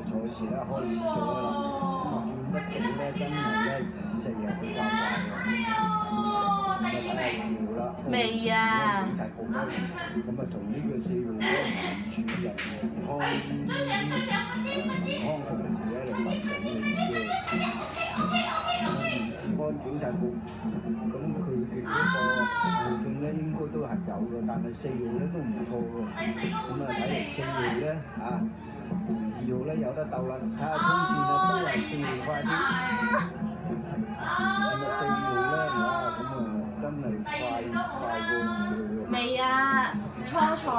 賽事咧開始咗啦，咁啊見得到咧真係咧4日比較快喎。咁啊睇下票啦。未啊。主題局咧，咁啊同呢個4號咧民主人康復營咧嚟揼緊嘅治安警察局，咁佢哋嗰個後勁咧應該都係有嘅，但係4號咧都唔錯喎。咁啊睇嚟4號咧同2號咧有得鬥啦，睇下衝線啊都係4號快啲。咁啊4號咧咁啊真係快過2號喎。未啊，初賽。